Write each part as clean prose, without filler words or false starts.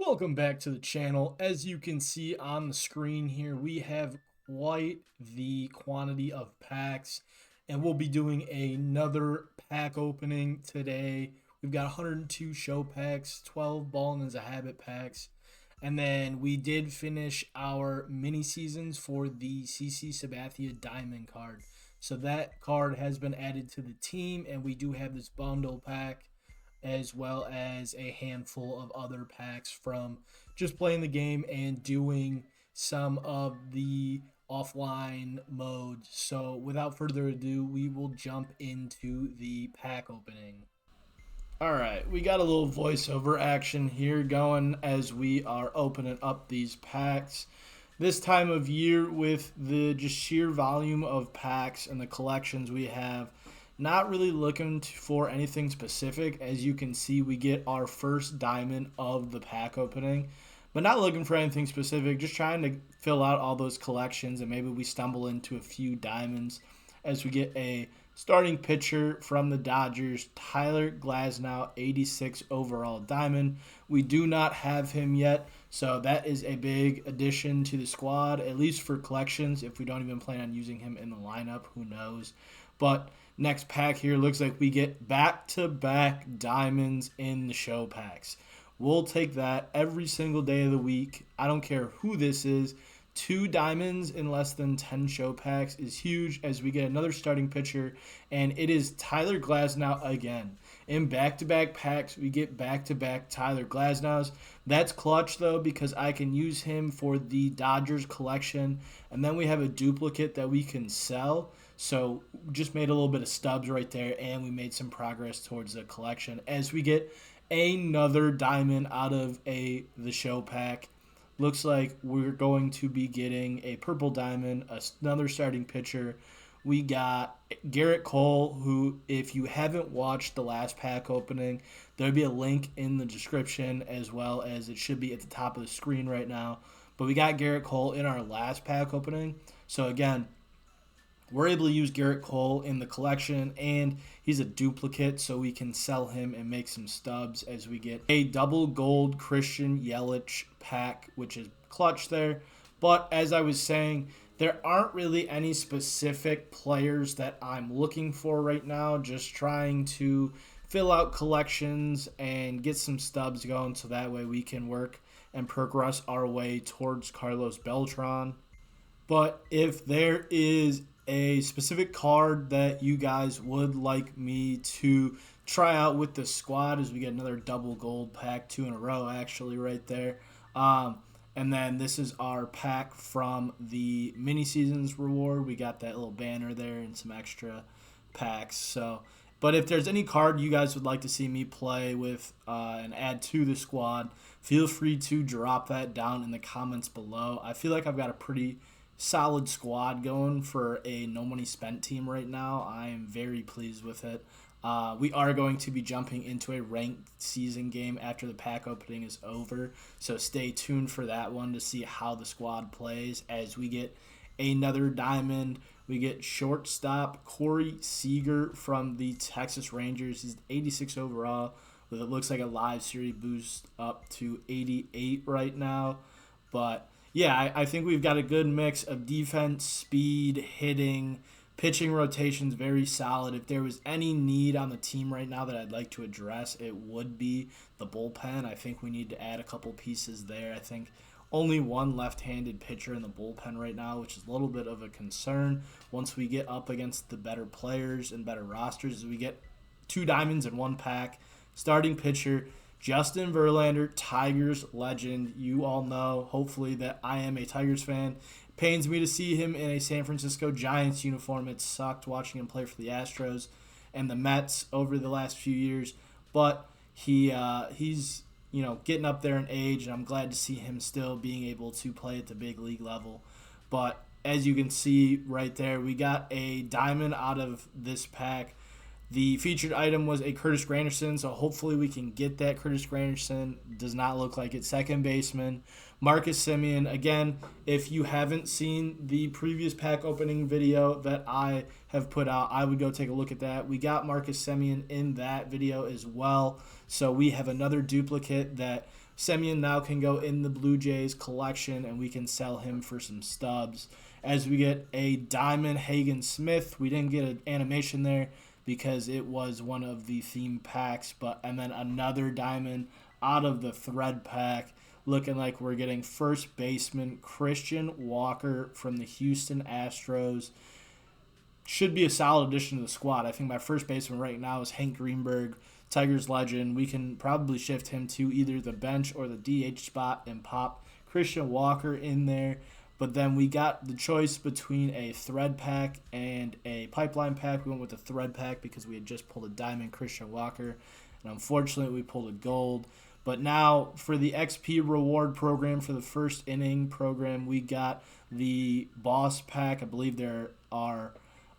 Welcome back to the channel. As you can see on the screen here, we have quite the quantity of packs, and we'll be doing another pack opening today. We've got 102 show packs, 12 ballin as a habit packs, and then we did finish our mini seasons for the CC Sabathia Diamond card. So that card has been added to the team, and we do have this bundle pack as well as a handful of other packs from just playing the game and doing some of the offline modes. So without further ado, we will jump into the pack opening. All right, we got a little voiceover action here going as we are opening up these packs. This time of year, with the just sheer volume of packs and the collections we have, not really looking for anything specific. As you can see, we get our first diamond of the pack opening, but not looking for anything specific. Just trying to fill out all those collections, and maybe we stumble into a few diamonds as we get a starting pitcher from the Dodgers, Tyler Glasnow, 86 overall diamond. We do not have him yet, so that is a big addition to the squad, at least for collections. If we don't even plan on using him in the lineup, who knows? But next pack here looks like we get back-to-back diamonds in the show packs. We'll take that every single day of the week. I don't care who this is. 2 diamonds in less than 10 show packs is huge as we get another starting pitcher, and it is Tyler Glasnow again. In back-to-back packs, we get back-to-back Tyler Glasnows. That's clutch, though, because I can use him for the Dodgers collection, and then we have a duplicate that we can sell. So just made a little bit of stubs right there, and we made some progress towards the collection as we get another diamond out of the show pack. Looks like we're going to be getting a purple diamond, another starting pitcher. We got Garrett Cole, who, if you haven't watched the last pack opening, there'll be a link in the description, as well as it should be at the top of the screen right now. But we got Garrett Cole in our last pack opening. So again, we're able to use Garrett Cole in the collection, and he's a duplicate, so we can sell him and make some stubs as we get a double gold Christian Yelich pack, which is clutch there. But as I was saying, there aren't really any specific players that I'm looking for right now, just trying to fill out collections and get some stubs going so that way we can work and progress our way towards Carlos Beltran. But if there is a specific card that you guys would like me to try out with the squad, as we get another double gold pack, 2 in a row actually right there. And then this is our pack from the mini seasons reward. We got that little banner there and some extra packs. So, but if there's any card you guys would like to see me play with and add to the squad, feel free to drop that down in the comments below. I feel like I've got a pretty solid squad going for a no money spent team right now. I am very pleased with it. We are going to be jumping into a ranked season game after the pack opening is over, so stay tuned for that one to see how the squad plays as we get another diamond. We get shortstop Corey Seager from the Texas Rangers. He's 86 overall with, it looks like, a live series boost up to 88 right now. But yeah, I think we've got a good mix of defense, speed, hitting, pitching rotations, very solid. If there was any need on the team right now that I'd like to address, it would be the bullpen. I think we need to add a couple pieces there. I think only one left-handed pitcher in the bullpen right now, which is a little bit of a concern once we get up against the better players and better rosters. As we get 2 diamonds in 1 pack. Starting pitcher, Justin Verlander, Tigers legend. You all know, hopefully, that I am a Tigers fan. Pains me to see him in a San Francisco Giants uniform. It sucked watching him play for the Astros and the Mets over the last few years. But he's getting up there in age, and I'm glad to see him still being able to play at the big league level. But as you can see right there, we got a diamond out of this pack. The featured item was a Curtis Granderson, so hopefully we can get that. Curtis Granderson does not look like it. Second baseman, Marcus Semien. Again, if you haven't seen the previous pack opening video that I have put out, I would go take a look at that. We got Marcus Semien in that video as well, so we have another duplicate that Semyon now can go in the Blue Jays collection, and we can sell him for some stubs. As we get a Diamond Hagen Smith, we didn't get an animation there because it was one of the theme packs, and then another Diamond out of the thread pack, looking like we're getting first baseman Christian Walker from the Houston Astros. Should be a solid addition to the squad. I think my first baseman right now is Hank Greenberg, Tigers legend. We can probably shift him to either the bench or the DH spot and pop Christian Walker in there. But then we got the choice between a thread pack and a pipeline pack. We went with the thread pack because we had just pulled a diamond Christian Walker. And unfortunately, we pulled a gold. But now for the XP reward program, for the first inning program, we got the boss pack. I believe there are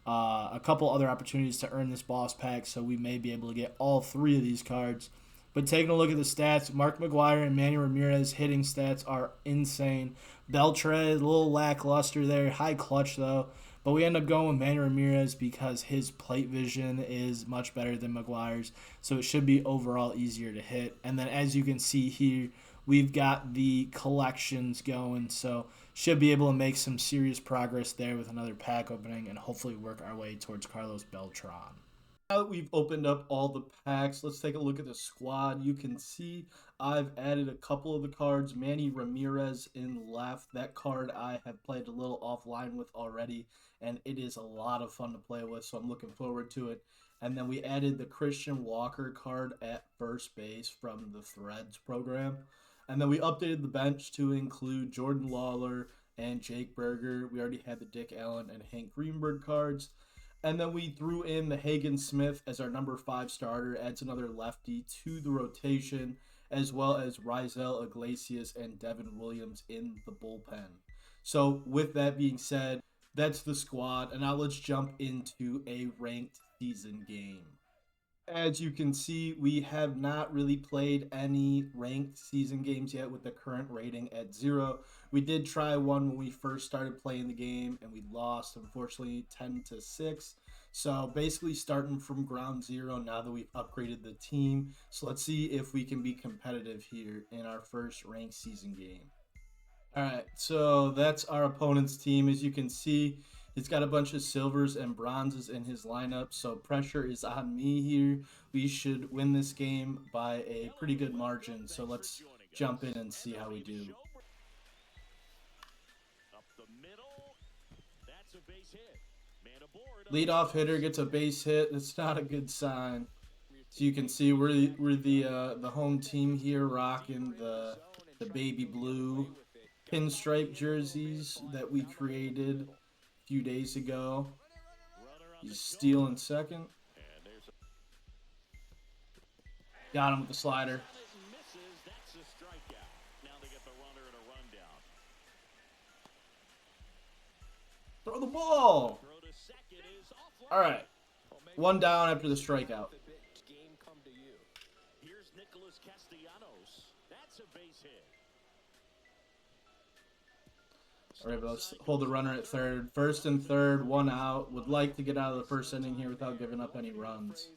a couple other opportunities to earn this boss pack, so we may be able to get all three of these cards. But taking a look at the stats, Mark McGwire and Manny Ramirez hitting stats are insane. Beltre, a little lackluster there, high clutch though. But we end up going with Manny Ramirez because his plate vision is much better than McGwire's, so it should be overall easier to hit. And then as you can see here, we've got the collections going, so should be able to make some serious progress there with another pack opening and hopefully work our way towards Carlos Beltran. Now that we've opened up all the packs, let's take a look at the squad. You can see I've added a couple of the cards. Manny Ramirez in left. That card I have played a little offline with already, and it is a lot of fun to play with, so I'm looking forward to it. And then we added the Christian Walker card at first base from the Threads program. And then we updated the bench to include Jordan Lawler and Jake Berger. We already had the Dick Allen and Hank Greenberg cards. And then we threw in the Hagen Smith as our number 5 starter, adds another lefty to the rotation, as well as Rizel Iglesias and Devin Williams in the bullpen. So with that being said, that's the squad, and now let's jump into a ranked season game. As you can see, we have not really played any ranked season games yet with the current rating at 0. We did try one when we first started playing the game, and we lost, unfortunately, 10-6. So basically starting from ground zero now that we've upgraded the team. So let's see if we can be competitive here in our first ranked season game. All right, so that's our opponent's team. As you can see, he's got a bunch of silvers and bronzes in his lineup, so pressure is on me here. We should win this game by a pretty good margin, so let's jump in and see how we do. Leadoff hitter gets a base hit. That's not a good sign. So you can see we're the home team here, rocking the baby blue pinstripe jerseys that we created a few days ago. He's stealing second. Got him with the slider. Throw the ball. All right. One down after the strikeout. All right, but let's hold the runner at third. First and third, one out. Would like to get out of the first inning here without giving up any runs.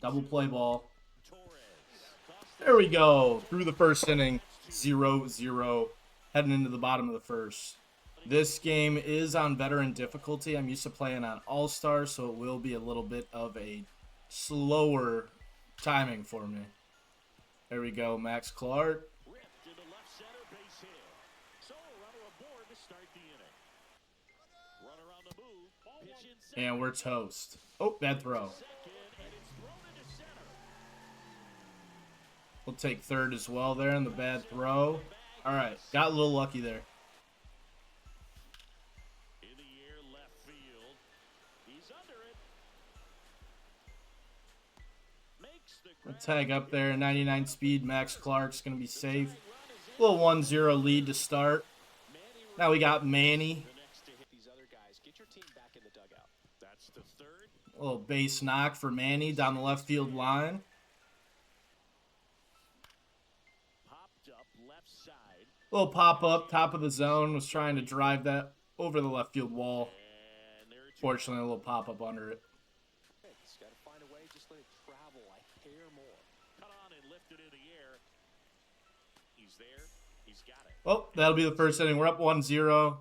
Double play ball. There we go. Through the first inning, 0-0. Heading into the bottom of the first. This game is on veteran difficulty. I'm used to playing on All-Star, so it will be a little bit of a slower timing for me. There we go, Max Clark. And we're toast. Oh, bad throw. We'll take third as well there in the bad throw. All right, got a little lucky there. We'll tag up there, 99 speed. Max Clark's going to be safe. A little 1-0 lead to start. Now we got Manny. A little base knock for Manny down the left field line. A little pop-up, top of the zone. Was trying to drive that over the left field wall. Fortunately, a little pop-up under it. Well, that'll be the first inning. We're up 1-0,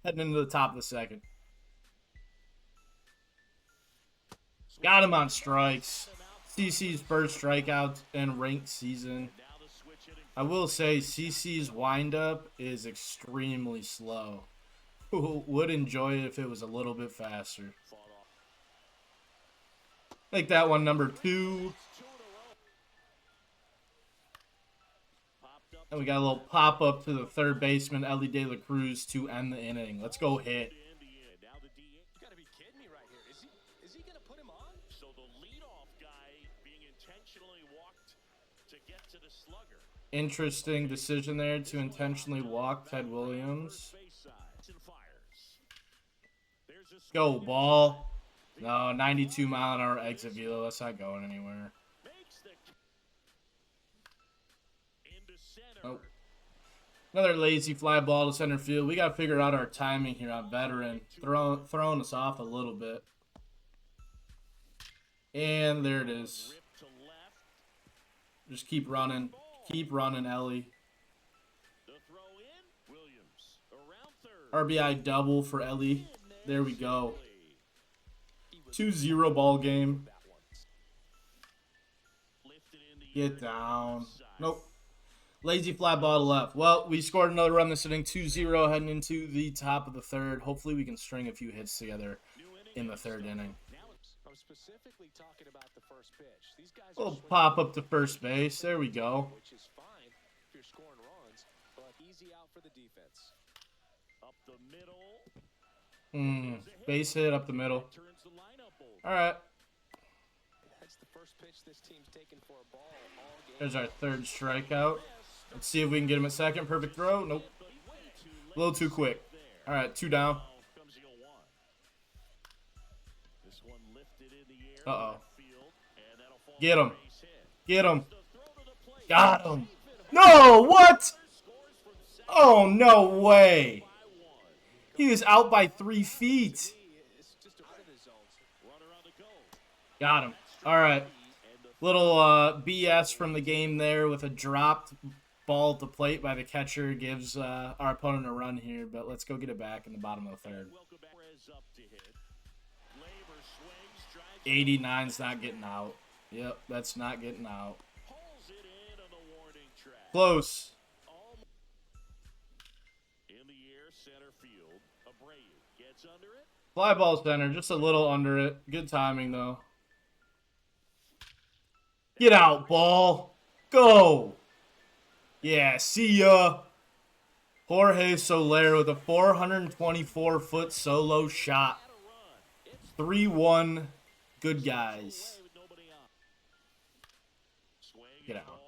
heading into the top of the second. Got him on strikes. CC's first strikeout in ranked season. I will say CC's windup is extremely slow. Would enjoy it if it was a little bit faster. Make that one number 2. And we got a little pop-up to the third baseman, Ellie De La Cruz, to end the inning. Let's go hit. Interesting decision there to intentionally walk Ted Williams. Go, ball. No, 92 mile an hour exit velo. That's not going anywhere. Oh. Another lazy fly ball to center field. We got to figure out our timing here on veteran. Throwing us off a little bit. And there it is. Just keep running. Keep running, Ellie. RBI double for Ellie. There we go. 2-0 ball game. Get down. Nope. Lazy fly ball to left. Well, we scored another run this inning. 2-0 heading into the top of the third. Hopefully we can string a few hits together in the third inning. We'll pop up to first base. There we go. Base hit up the middle. All right. There's our third strikeout. Let's see if we can get him at second. Perfect throw. Nope. A little too quick. All right, 2 down. Uh-oh. Get him. Get him. Got him. No, what? Oh, no way. He was out by 3 feet. Got him. All right. Little BS from the game there with a dropped ball at the plate by the catcher gives our opponent a run here, but let's go get it back in the bottom of the third. 89's not getting out. Yep, that's not getting out. Close. Fly ball center, just a little under it. Good timing, though. Get out, ball. Go. Yeah, see ya. Jorge Soler with a 424-foot solo shot. 3-1. Good guys. Get out.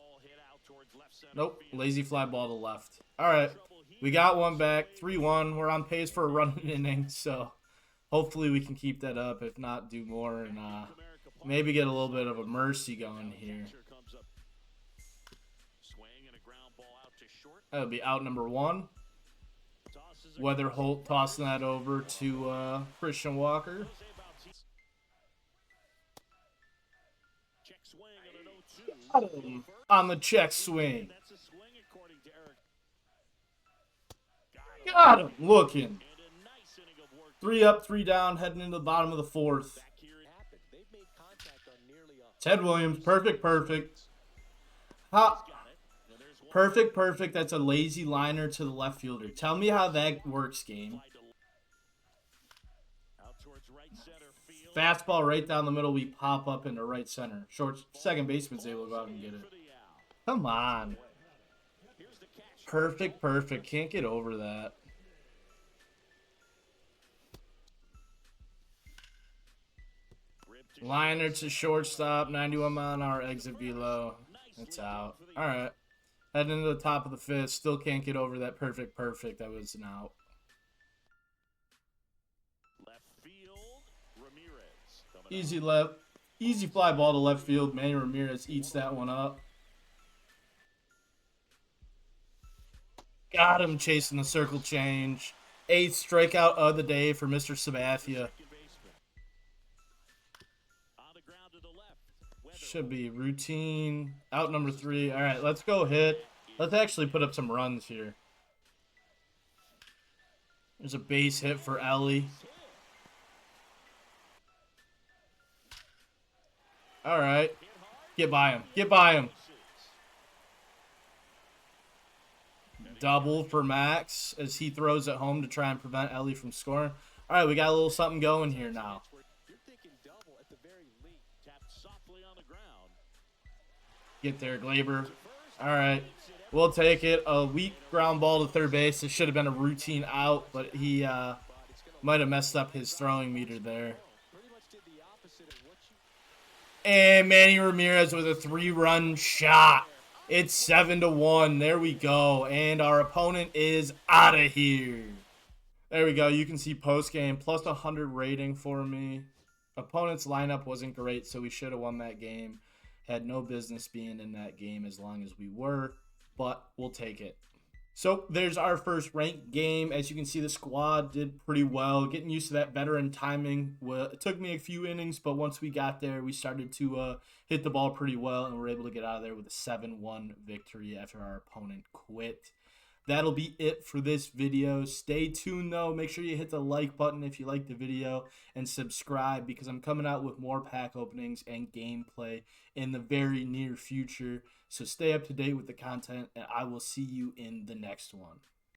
Nope. Lazy fly ball to left. All right. We got one back. 3-1. We're on pace for a running inning, so hopefully we can keep that up. If not, do more and maybe get a little bit of a mercy going here. That'll be out number 1. Weather Holt tossing that over to Christian Walker. Got him on the check swing. Got him looking. 3 up, 3 down, heading into the bottom of the 4th. Ted Williams, perfect. Perfect. That's a lazy liner to the left fielder. Tell me how that works, game. Fastball right down the middle. We pop up into right center. Second baseman's able to go out and get it. Come on. Perfect. Can't get over that. Liner to shortstop. 91 mile an hour exit velo. It's out. All right. Heading into the top of the 5th. Still can't get over that perfect. That was an out. Easy fly ball to left field. Manny Ramirez eats that one up. Got him chasing the circle change. 8th strikeout of the day for Mr. Sabathia. Should be routine. Out number 3. All right, let's go hit. Let's actually put up some runs here. There's a base hit for Ellie. All right. Get by him. Get by him. Double for Max as he throws it home to try and prevent Ellie from scoring. All right, we got a little something going here now. Get there, Glaber. All right. We'll take it. A weak ground ball to third base. It should have been a routine out, but he might have messed up his throwing meter there. And Manny Ramirez with a 3-run shot. It's 7-1. There we go. And our opponent is out of here. There we go. You can see post game plus 100 rating for me. Opponent's lineup wasn't great, so we should have won that game. Had no business being in that game as long as we were, but we'll take it. So there's our first ranked game. As you can see, the squad did pretty well. Getting used to that veteran timing. Well, it took me a few innings, but once we got there, we started to hit the ball pretty well, and we were able to get out of there with a 7-1 victory after our opponent quit. That'll be it for this video. Stay tuned, though. Make sure you hit the like button if you like the video and subscribe because I'm coming out with more pack openings and gameplay in the very near future. So stay up to date with the content, and I will see you in the next one.